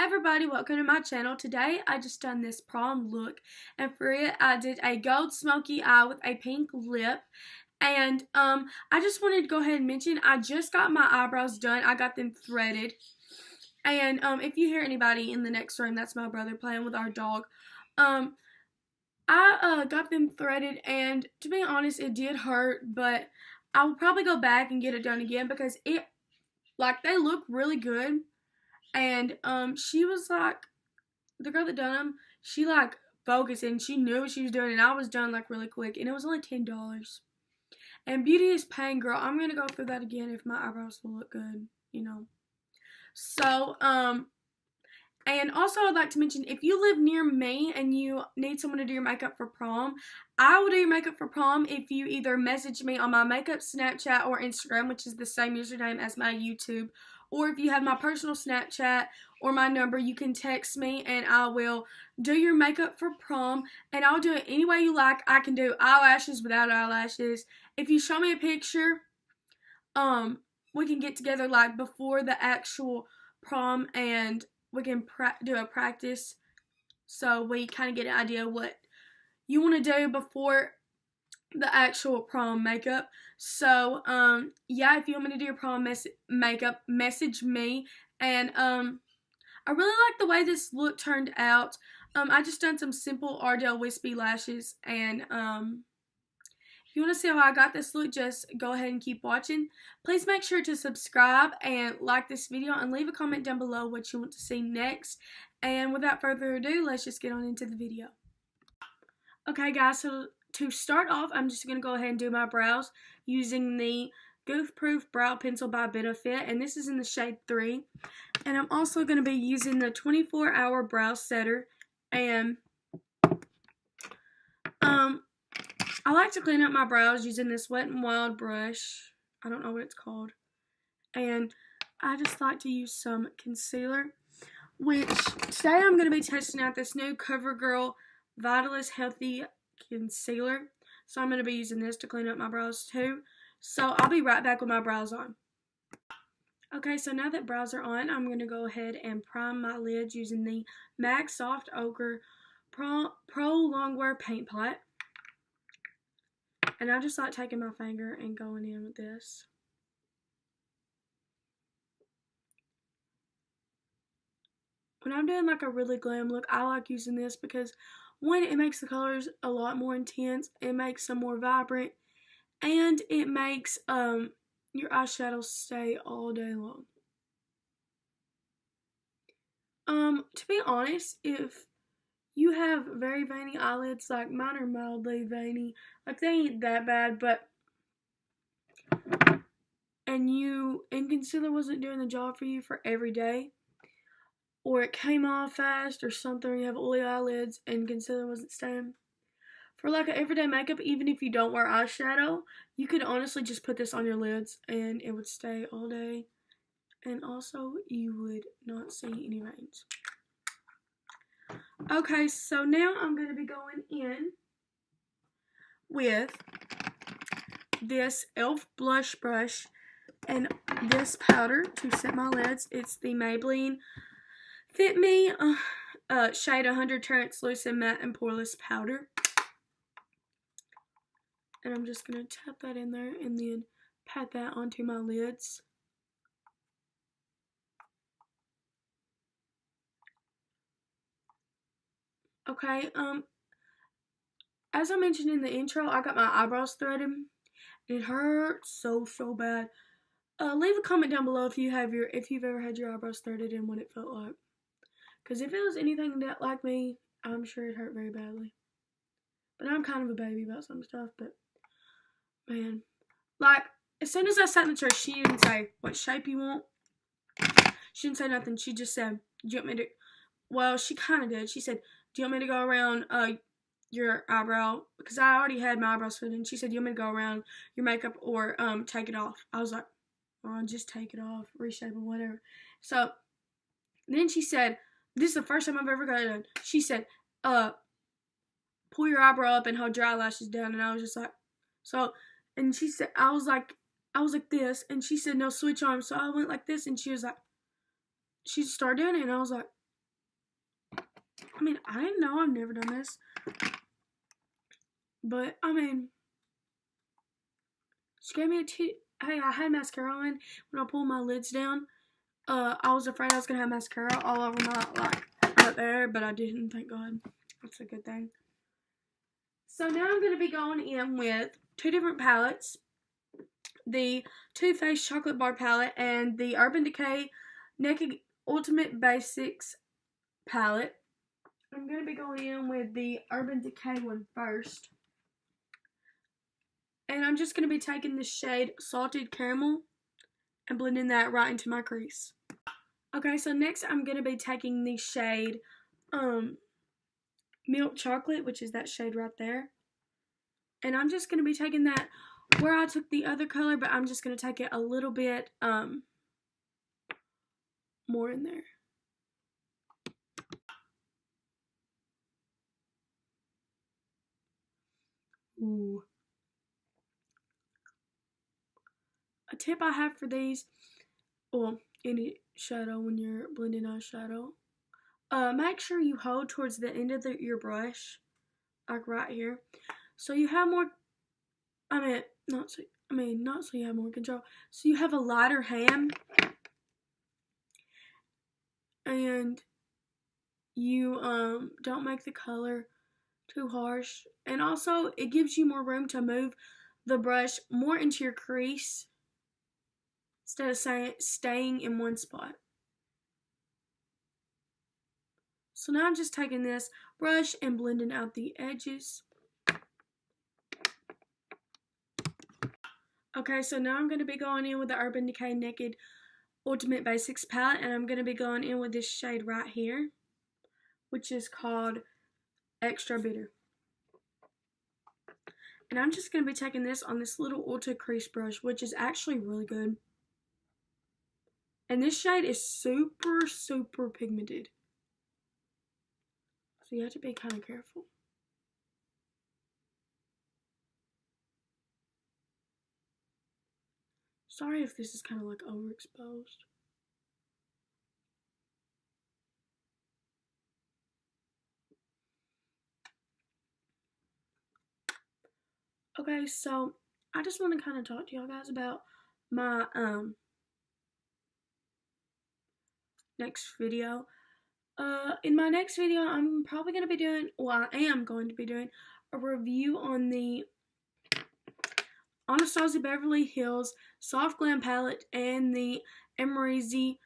everybody, welcome to my channel. Today I just done this prom look, and for it I did a gold smoky eye with a pink lip. And I just wanted to go ahead and mention I just got my eyebrows done. I got them threaded. And if you hear anybody in the next room, that's my brother playing with our dog. I got them threaded, and to be honest, it did hurt, but I will probably go back and get it done again because they look really good. And she was like, the girl that done them, she like focused and she knew what she was doing, and I was done like really quick, and it was only $10. And beauty is pain, girl. I'm gonna go through that again if my eyebrows will look good, you know. So and also I'd like to mention, if you live near me and you need someone to do your makeup for prom, I will do your makeup for prom if you either message me on my makeup Snapchat or Instagram, which is the same username as my YouTube, or if you have my personal Snapchat or my number, you can text me and I will do your makeup for prom, and I'll do it any way you like. I can do eyelashes, without eyelashes. If you show me a picture, we can get together like before the actual prom and we can do a practice so we kind of get an idea of what you want to do before the actual prom makeup. So yeah, if you want me to do your prom makeup, message me. And I really like the way this look turned out. I just done some simple Ardell wispy lashes, and if you want to see how I got this look, just go ahead and keep watching. Please make sure to subscribe and like this video and leave a comment down below what you want to see next. And without further ado, let's just get on into the video. Okay guys, so to start off, I'm just going to go ahead and do my brows using the Goof Proof Brow Pencil by Benefit, and this is in the shade 3. And I'm also going to be using the 24-hour brow setter, and I like to clean up my brows using this Wet n Wild brush. I don't know what it's called. And I just like to use some concealer, which today I'm going to be testing out this new CoverGirl Vitalist Healthy Concealer. So I'm going to be using this to clean up my brows too. So I'll be right back with my brows on. Okay, so now that brows are on, I'm going to go ahead and prime my lids using the MAC Soft Ochre Pro Longwear Paint Palette. And I just like taking my finger and going in with this. When I'm doing like a really glam look, I like using this because, one, it makes the colors a lot more intense, it makes them more vibrant, and it makes your eyeshadow stay all day long. To be honest, if you have very veiny eyelids, like mine are mildly veiny, like they ain't that bad, but and concealer wasn't doing the job for you for every day, or it came off fast or something, or you have oily eyelids and concealer wasn't staying, for like an everyday makeup, even if you don't wear eyeshadow, you could honestly just put this on your lids and it would stay all day, and also you would not see any veins. Okay, so now I'm going to be going in with this e.l.f. blush brush and this powder to set my lids. It's the Maybelline Fit Me shade 100 Translucent Matte and Poreless Powder. And I'm just going to tap that in there and then pat that onto my lids. Okay, as I mentioned in the intro, I got my eyebrows threaded. It hurts so bad. Leave a comment down below if you've ever had your eyebrows threaded and what it felt like. Because if it was anything that like me, I'm sure it hurt very badly. But I'm kind of a baby about some stuff, but man, like as soon as I sat in the chair, she didn't say what shape you want. She didn't say nothing. She just said, "Do you want me to?" Well, she kind of did. She said, "Do you want me to go around your eyebrow?" Because I already had my eyebrows fitted. And she said, "Do you want me to go around your makeup or take it off?" I was like, "Oh, just take it off, reshape it, whatever." So then she said, "This is the first time I've ever got it done." She said, "Pull your eyebrow up and hold your eyelashes down." And I was just like, so. And she said, I was like this, and she said, "No, switch arms." So I went like this, and she was like, she started doing it, and I was like, I mean, I didn't know. I've never done this. But, I mean, she gave me hey, I had mascara on when I pulled my lids down. I was afraid I was going to have mascara all over my, like, right there, but I didn't, thank God. That's a good thing. So now I'm going to be going in with two different palettes. The Too Faced Chocolate Bar Palette and the Urban Decay Naked Ultimate Basics Palette. I'm going to be going in with the Urban Decay one first. And I'm just going to be taking the shade Salted Caramel and blending that right into my crease. Okay, so next I'm going to be taking the shade Milk Chocolate, which is that shade right there. And I'm just going to be taking that where I took the other color, but I'm just going to take it a little bit more in there. Ooh. A tip I have for these, well, any shadow when you're blending eyeshadow, make sure you hold towards the end of your brush, like right here, so you have more, not so you have more control, so you have a lighter hand, and you don't make the color too harsh, and also it gives you more room to move the brush more into your crease instead of staying in one spot. So now I'm just taking this brush and blending out the edges. Okay, so now I'm going to be going in with the Urban Decay Naked Ultimate Basics Palette, and I'm going to be going in with this shade right here, which is called Extra Bitter. And I'm just going to be taking this on this little Ulta crease brush, which is actually really good. And this shade is super, super pigmented. So you have to be kind of careful. Sorry if this is kind of like overexposed. Okay, so I just want to kind of talk to y'all guys about my next video. In my next video, I'm probably going to be doing, well, I am going to be doing a review on the Anastasia Beverly Hills Soft Glam Palette and the Mercier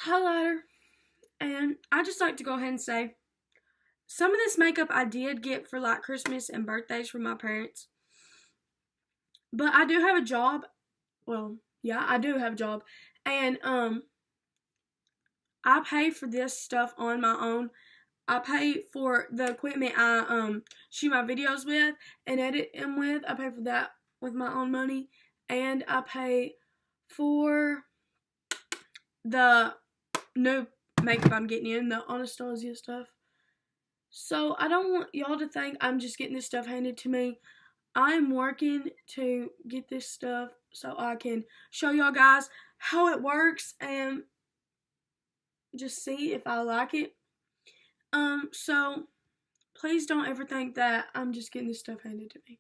highlighter. And I just like to go ahead and say, some of this makeup I did get for like Christmas and birthdays from my parents. But I do have a job. Well, yeah, I do have a job. And I pay for this stuff on my own. I pay for the equipment I shoot my videos with and edit them with. I pay for that with my own money. And I pay for the new makeup I'm getting in, the Anastasia stuff. So I don't want y'all to think I'm just getting this stuff handed to me. I'm working to get this stuff so I can show y'all guys how it works and just see if I like it. So please don't ever think that I'm just getting this stuff handed to me.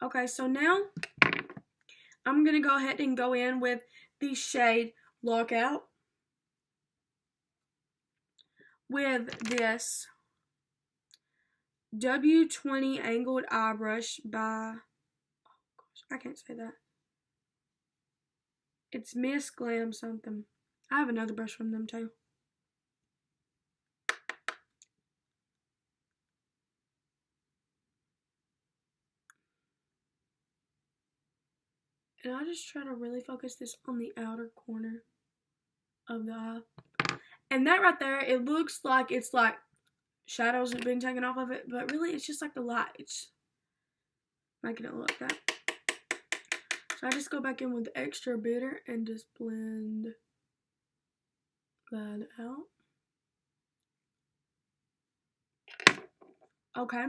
Okay, so now I'm going to go ahead and go in with the shade Lockout with this W20 Angled Eye Brush by, oh gosh, I can't say that. It's Miss Glam something. I have another brush from them too. And I just try to really focus this on the outer corner of the eye. And that right there, it looks like it's like shadows have been taken off of it, but really it's just like the light. It's making it look like that. So I just go back in with the Extra Bitter and just blend that out. Okay.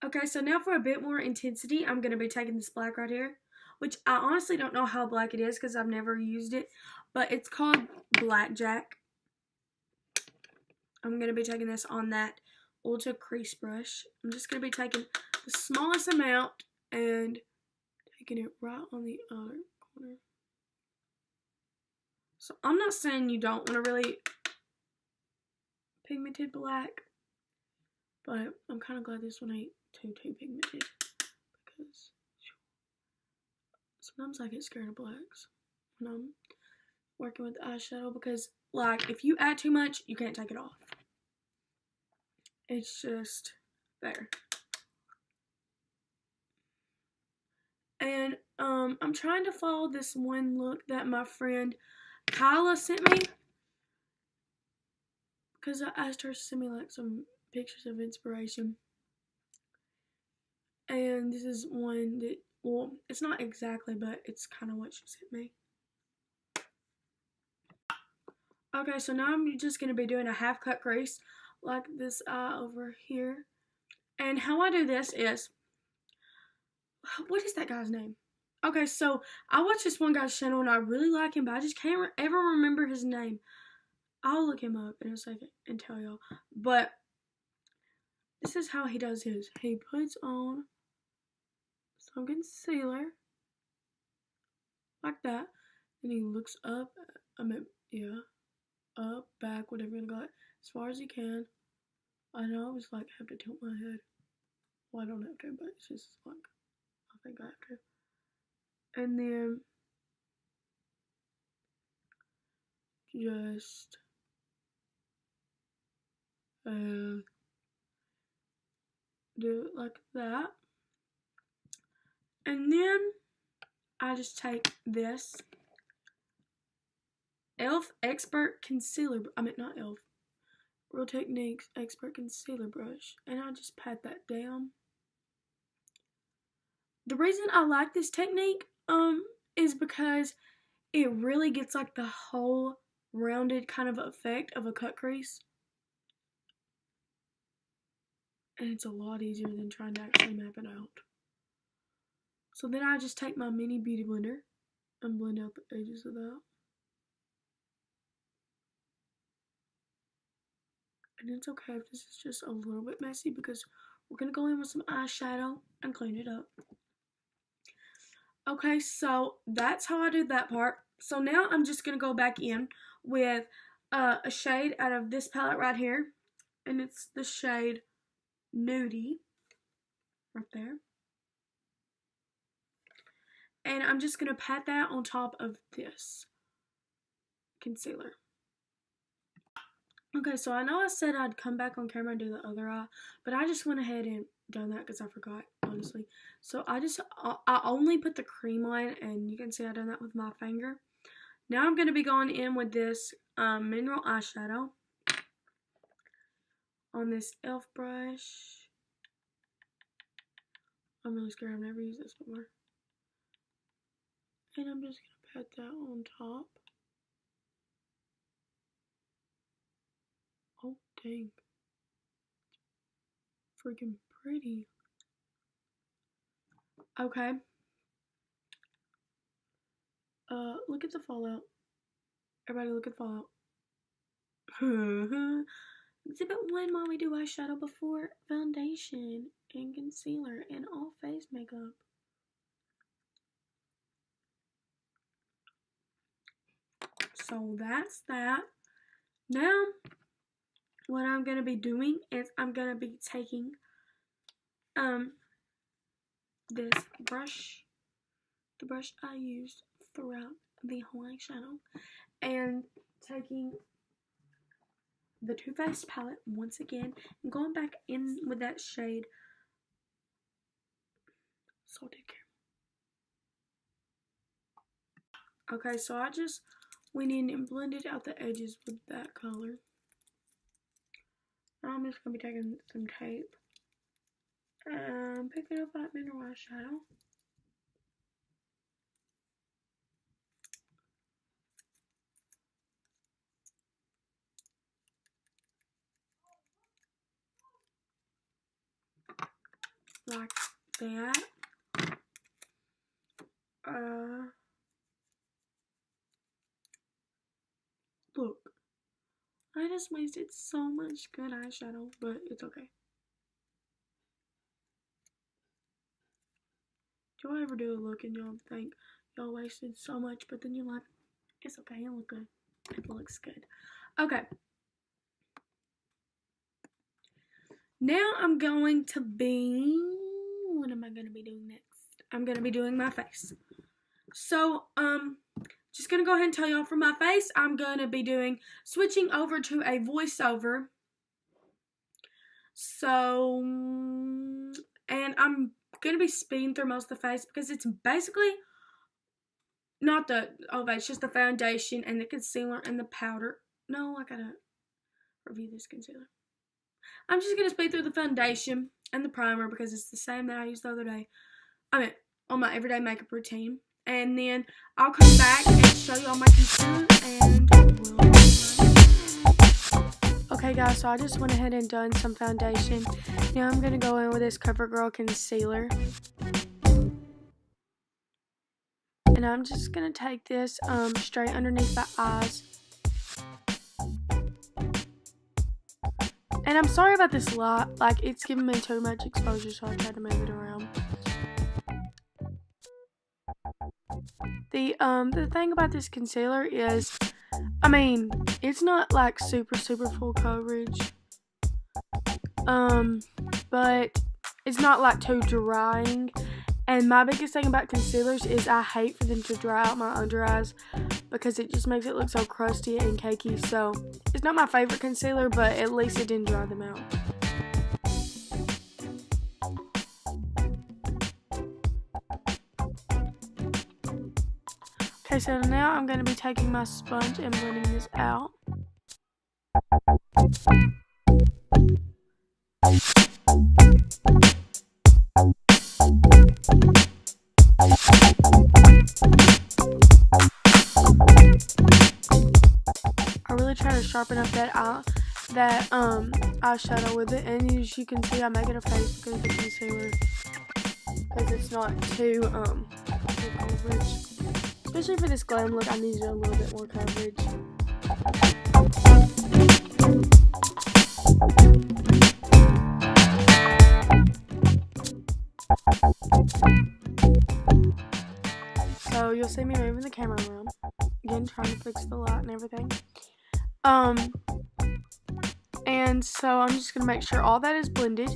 Okay, so now for a bit more intensity, I'm going to be taking this black right here, which I honestly don't know how black it is because I've never used it, but it's called Blackjack. I'm going to be taking this on that Ulta crease brush. I'm just going to be taking the smallest amount and taking it right on the other corner. So I'm not saying you don't want to really pigmented black, but I'm kind of glad this one ain't too pigmented, because sometimes I get scared of blacks when I'm working with eyeshadow, because like if you add too much, you can't take it off. It's just there. And I'm trying to follow this one look that my friend Kyla sent me, because I asked her to send me like some pictures of inspiration. And this is one that, well, it's not exactly, but it's kind of what she sent me. Okay, so now I'm just going to be doing a half cut crease like this eye over here. And how I do this is, what is that guy's name? Okay, so I watched this one guy's channel and I really like him, but I just can't ever remember his name. I'll look him up in a second and tell y'all. But this is how he does his. He puts on some concealer like that, and he looks up. Up, back, whatever you got, as far as you can. I know I was like have to tilt my head. Well, I don't have to, but it's just like I think I have to. And then just do it like that. And then I just take this e.l.f. Expert Concealer, not e.l.f. Real Techniques Expert Concealer Brush, and I just pat that down. The reason I like this technique is because it really gets like the whole rounded kind of effect of a cut crease. And it's a lot easier than trying to actually map it out. So then I just take my mini beauty blender and blend out the edges of that. And it's okay if this is just a little bit messy, because we're going to go in with some eyeshadow and clean it up. Okay, so that's how I did that part. So now I'm just going to go back in with a shade out of this palette right here. And it's the shade Nudie. Right there. And I'm just going to pat that on top of this concealer. Okay, so I know I said I'd come back on camera and do the other eye, but I just went ahead and done that because I forgot, honestly. So I only put the cream on, and you can see I done that with my finger. Now I'm going to be going in with this mineral eyeshadow on this e.l.f. brush. I'm really scared. I've never used this before. And I'm just going to pat that on top. Oh, dang. Freaking pretty. Okay. Look at the fallout. Everybody look at the fallout. Exhibit 1, while we do eyeshadow before foundation and concealer and all face makeup. So that's that. Now, what I'm going to be doing is I'm going to be taking this brush, the brush I used throughout the whole eyeshadow, and taking the Too Faced palette once again and going back in with that shade Salted Caramel. Okay, so I just went in and blended out the edges with that color. Now I'm just going to be taking some tape and picking up that mineral eyeshadow. Like that. just wasted so much good eyeshadow, but it's okay. Do y'all ever do a look and y'all think y'all wasted so much, but then you're like, it's okay, it look good. It looks good. Okay. Now I'm going to be, what am I going to be doing next? I'm going to be doing my face. So, just going to go ahead and tell y'all for my face, I'm going to be switching over to a voiceover. So, and I'm going to be speeding through most of the face because it's basically not the elevation, it's just the foundation and the concealer and the powder. No, I got to review this concealer. I'm just going to speed through the foundation and the primer because it's the same that I used the other day. I mean, on my everyday makeup routine. And then I'll come back and show you all my concealer and okay guys, so I just went ahead and done some foundation. Now I'm going to go in with this CoverGirl concealer. And I'm just going to take this straight underneath my eyes. And I'm sorry about this light, like it's giving me too much exposure, so I tried to move it around. The thing about this concealer is, I mean, it's not like super full coverage. But it's not like too drying. And my biggest thing about concealers is I hate for them to dry out my under eyes because it just makes it look so crusty and cakey. So it's not my favorite concealer, but at least it didn't dry them out. Okay, so now I'm going to be taking my sponge and blending this out. I really try to sharpen up that eyeshadow with it, and as you can see, I make it a face because of the concealer, because it's not too coverage. Especially for this glam look, I needed a little bit more coverage. So you'll see me moving the camera around. Again, trying to fix the light and everything. And so I'm just going to make sure all that is blended.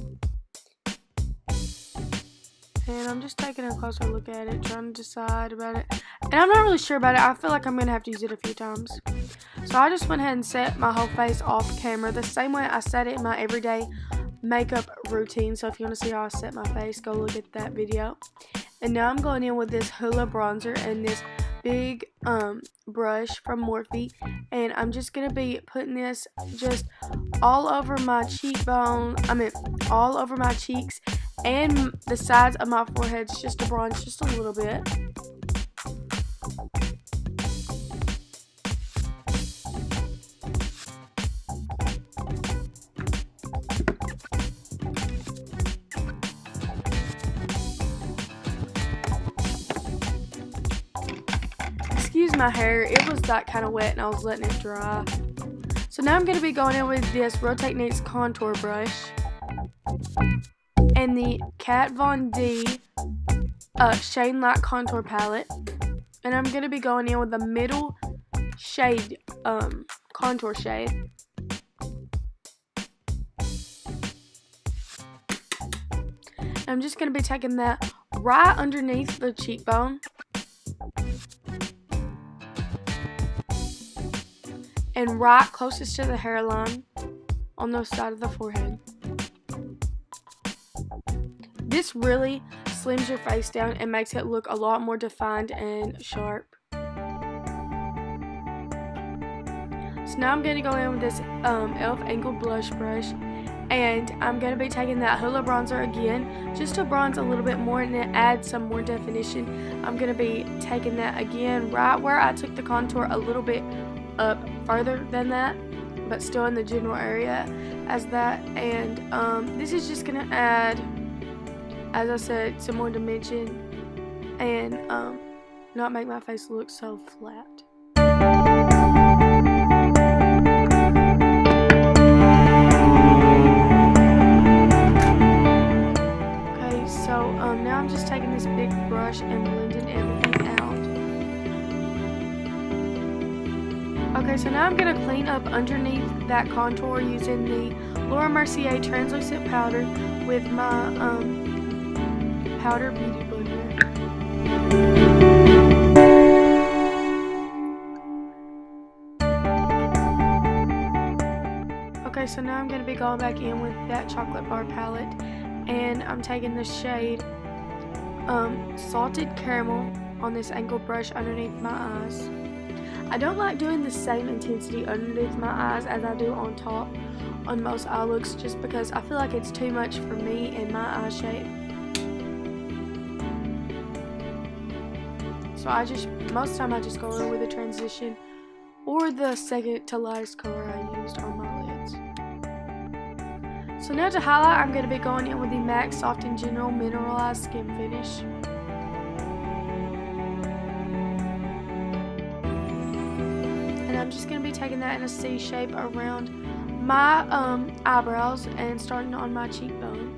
And I'm just taking a closer look at it, trying to decide about it. And I'm not really sure about it. I feel like I'm going to have to use it a few times. So I just went ahead and set my whole face off camera the same way I set it in my everyday makeup routine. So if you want to see how I set my face, go look at that video. And now I'm going in with this Hoola Bronzer and this big brush from Morphe. And I'm just going to be putting this just all over my cheekbone. All over my cheeks and the sides of my foreheads just to bronze just a little bit. Excuse my hair, it was like kind of wet and I was letting it dry. So now I'm going to be going in with this Real Techniques contour brush and the Kat Von D Shade Light Contour Palette. And I'm going to be going in with the middle shade, contour shade. I'm just going to be taking that right underneath the cheekbone. And right closest to the hairline on the side of the forehead. This really slims your face down and makes it look a lot more defined and sharp. So now I'm going to go in with this e.l.f. angled blush brush. And I'm going to be taking that Hoola Bronzer again just to bronze a little bit more and then add some more definition. I'm going to be taking that again right where I took the contour a little bit up further than that, but still in the general area as that. And this is just going to add, as I said, some more dimension and not make my face look so flat. underneath that contour using the Mercier translucent powder with my powder beauty blender. Okay, so now I'm going to be going back in with that chocolate bar palette, and I'm taking the shade Salted Caramel on this angled brush underneath my eyes. I don't like doing the same intensity underneath my eyes as I do on top on most eye looks, just because I feel like it's too much for me and my eye shape. So most of the time I just go in with a transition or the second to lightest color I used on my lids. So now to highlight, I'm going to be going in with the MAC Soft and General Mineralize Skinfinsh. And I'm just going to be taking that in a C shape around my eyebrows and starting on my cheekbone.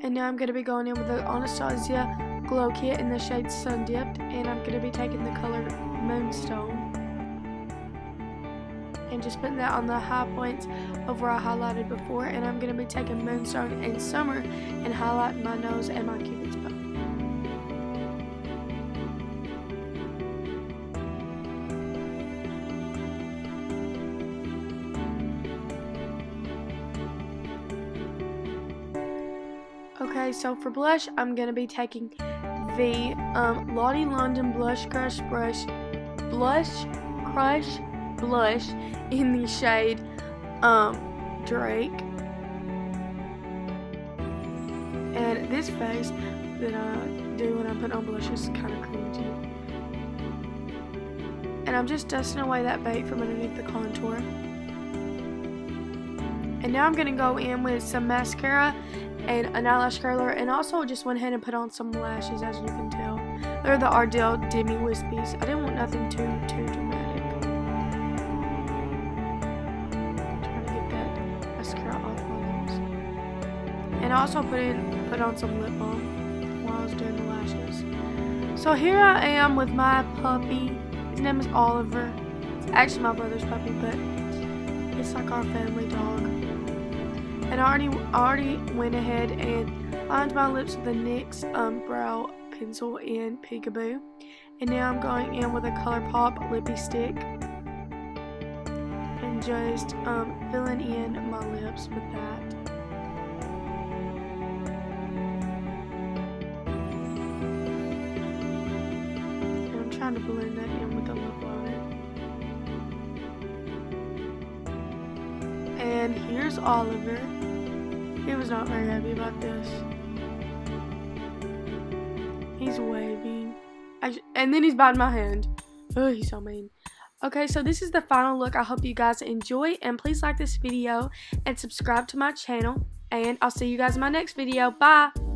And now I'm going to be going in with the Anastasia Glow Kit in the shade Sun Dipped, and I'm going to be taking the color Moonstone and just putting that on the high points of where I highlighted before. And I'm going to be taking Moonstone in Summer and highlighting my nose and my Cupid's bow. Okay, so for blush, I'm going to be taking the Lottie London Blush Crush Blush in the shade Drake. And this face that I do when I put on blush is kind of cringy. And I'm just dusting away that bait from underneath the contour. And now I'm going to go in with some mascara and an eyelash curler, and also just went ahead and put on some lashes, as you can tell. They're the Ardell Demi Wispies. I didn't want nothing too dramatic. Trying to get that mascara off my lips. And I also put on some lip balm while I was doing the lashes. So here I am with my puppy. His name is Oliver. It's actually my brother's puppy, but it's like our family dog. And I already went ahead and lined my lips with the NYX brow pencil in Peekaboo. And now I'm going in with a ColourPop lippy stick and just filling in my lips with that. And I'm trying to blend that in with the lip liner. And here's Oliver. He was not very happy about this. He's waving. And then he's biting my hand. Oh, he's so mean. Okay, so this is the final look. I hope you guys enjoy. And please like this video and subscribe to my channel. And I'll see you guys in my next video. Bye!